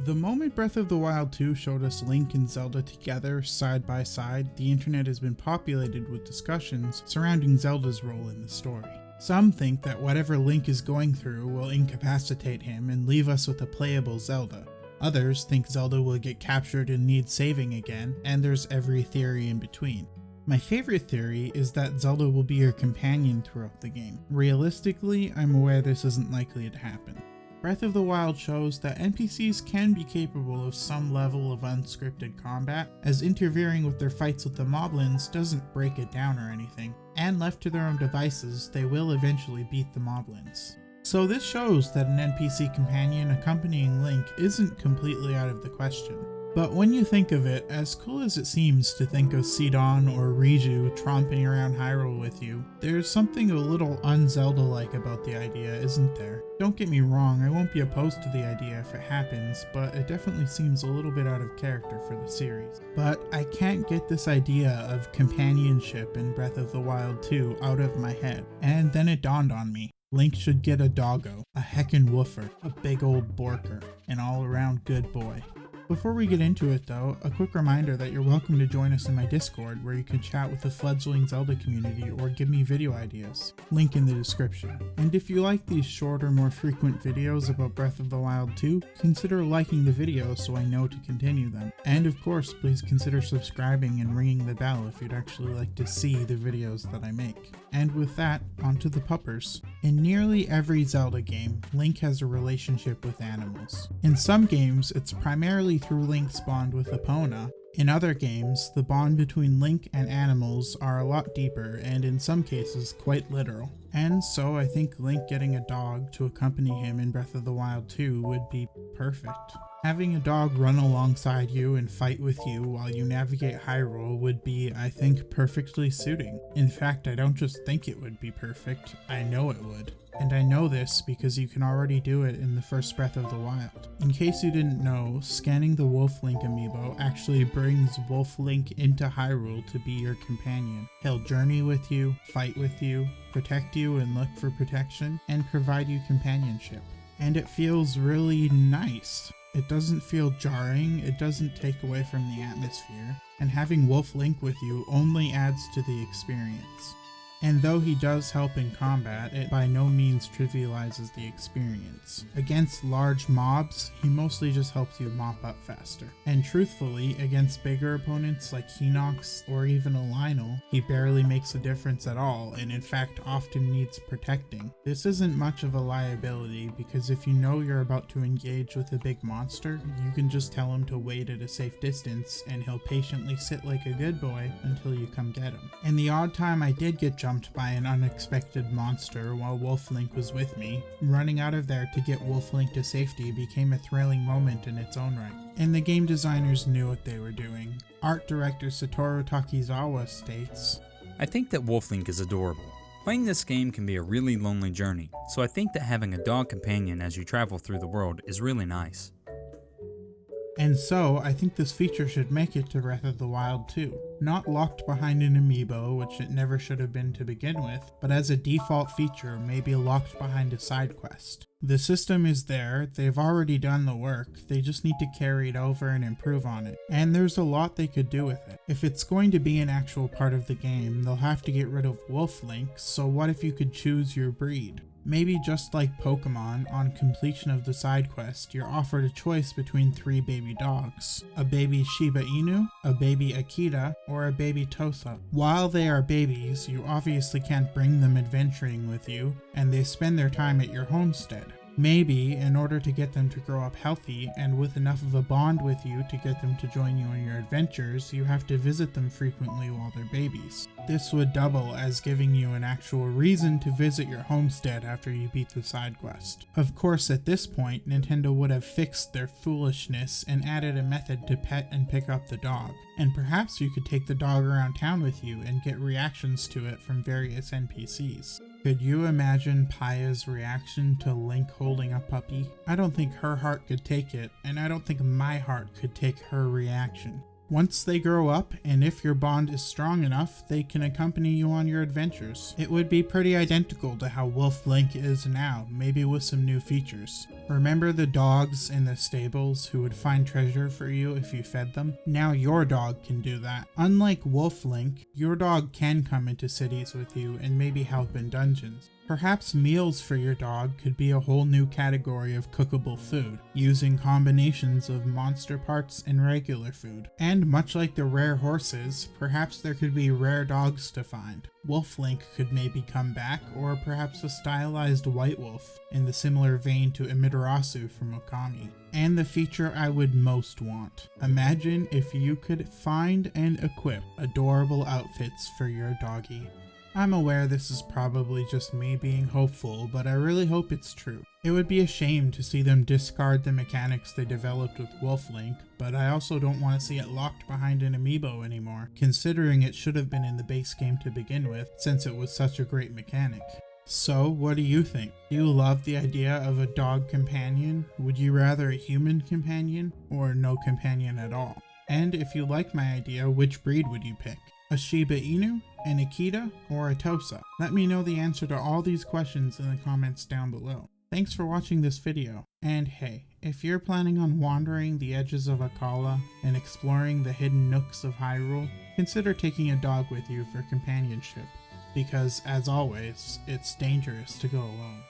The moment Breath of the Wild 2 showed us Link and Zelda together side by side, the internet has been populated with discussions surrounding Zelda's role in the story. Some think that whatever Link is going through will incapacitate him and leave us with a playable Zelda. Others think Zelda will get captured and need saving again, and there's every theory in between. My favorite theory is that Zelda will be your companion throughout the game. Realistically, I'm aware this isn't likely to happen. Breath of the Wild shows that NPCs can be capable of some level of unscripted combat, as interfering with their fights with the moblins doesn't break it down or anything, and left to their own devices, they will eventually beat the moblins. So this shows that an NPC companion accompanying Link isn't completely out of the question. But when you think of it, as cool as it seems to think of Sidon or Riju tromping around Hyrule with you, there's something a little un-Zelda-like about the idea, isn't there? Don't get me wrong, I won't be opposed to the idea if it happens, but it definitely seems a little bit out of character for the series. But I can't get this idea of companionship in Breath of the Wild 2 out of my head, and then it dawned on me. Link should get a doggo, a heckin' woofer, a big old borker, an all-around good boy. Before we get into it though, a quick reminder that you're welcome to join us in my Discord where you can chat with the fledgling Zelda community or give me video ideas. Link in the description. And if you like these shorter, more frequent videos about Breath of the Wild 2, consider liking the video so I know to continue them. And of course, please consider subscribing and ringing the bell if you'd actually like to see the videos that I make. And with that, onto the puppers. In nearly every Zelda game, Link has a relationship with animals. In some games, it's primarily through Link's bond with Epona. In other games, the bond between Link and animals are a lot deeper and in some cases quite literal. And so I think Link getting a dog to accompany him in Breath of the Wild 2 would be perfect. Having a dog run alongside you and fight with you while you navigate Hyrule would be, I think, perfectly suiting. In fact, I don't just think it would be perfect, I know it would. And I know this because you can already do it in the first Breath of the Wild. In case you didn't know, scanning the Wolf Link amiibo actually brings Wolf Link into Hyrule to be your companion. He'll journey with you, fight with you, protect you and look for protection, and provide you companionship. And it feels really nice. It doesn't feel jarring, it doesn't take away from the atmosphere, and having Wolf Link with you only adds to the experience. And though he does help in combat, it by no means trivializes the experience. Against large mobs, he mostly just helps you mop up faster. And truthfully, against bigger opponents like Hinox or even a Lionel, he barely makes a difference at all, and in fact often needs protecting. This isn't much of a liability because if you know you're about to engage with a big monster, you can just tell him to wait at a safe distance and he'll patiently sit like a good boy until you come get him. And the odd time I did get jumped by an unexpected monster while Wolf Link was with me, running out of there to get Wolf Link to safety became a thrilling moment in its own right. And the game designers knew what they were doing. Art director Satoru Takizawa states, I think that Wolf Link is adorable. Playing this game can be a really lonely journey, so I think that having a dog companion as you travel through the world is really nice. And so, I think this feature should make it to Breath of the Wild 2. Not locked behind an amiibo, which it never should have been to begin with, but as a default feature, maybe locked behind a side quest. The system is there, they've already done the work, they just need to carry it over and improve on it. And there's a lot they could do with it. If it's going to be an actual part of the game, they'll have to get rid of Wolf Link, so what if you could choose your breed? Maybe just like Pokemon, on completion of the side quest, you're offered a choice between 3 baby dogs. A baby Shiba Inu, a baby Akita, or a baby Tosa. While they are babies, you obviously can't bring them adventuring with you, and they spend their time at your homestead. Maybe, in order to get them to grow up healthy and with enough of a bond with you to get them to join you on your adventures, you have to visit them frequently while they're babies. This would double as giving you an actual reason to visit your homestead after you beat the side quest. Of course, at this point, Nintendo would have fixed their foolishness and added a method to pet and pick up the dog. And perhaps you could take the dog around town with you and get reactions to it from various NPCs. Could you imagine Paya's reaction to Link holding a puppy? I don't think her heart could take it, and I don't think my heart could take her reaction. Once they grow up, and if your bond is strong enough, they can accompany you on your adventures. It would be pretty identical to how Wolf Link is now, maybe with some new features. Remember the dogs in the stables who would find treasure for you if you fed them? Now your dog can do that. Unlike Wolf Link, your dog can come into cities with you and maybe help in dungeons. Perhaps meals for your dog could be a whole new category of cookable food, using combinations of monster parts and regular food. And much like the rare horses, perhaps there could be rare dogs to find. Wolf Link could maybe come back, or perhaps a stylized white wolf, in the similar vein to Amaterasu from Okami. And the feature I would most want. Imagine if you could find and equip adorable outfits for your doggy. I'm aware this is probably just me being hopeful, but I really hope it's true. It would be a shame to see them discard the mechanics they developed with Wolf Link, but I also don't want to see it locked behind an amiibo anymore, considering it should have been in the base game to begin with, since it was such a great mechanic. So, what do you think? Do you love the idea of a dog companion? Would you rather a human companion, or no companion at all? And if you like my idea, which breed would you pick? A Shiba Inu, an Akita, or a Tosa? Let me know the answer to all these questions in the comments down below. Thanks for watching this video, and hey, if you're planning on wandering the edges of Akala and exploring the hidden nooks of Hyrule, consider taking a dog with you for companionship, because as always, it's dangerous to go alone.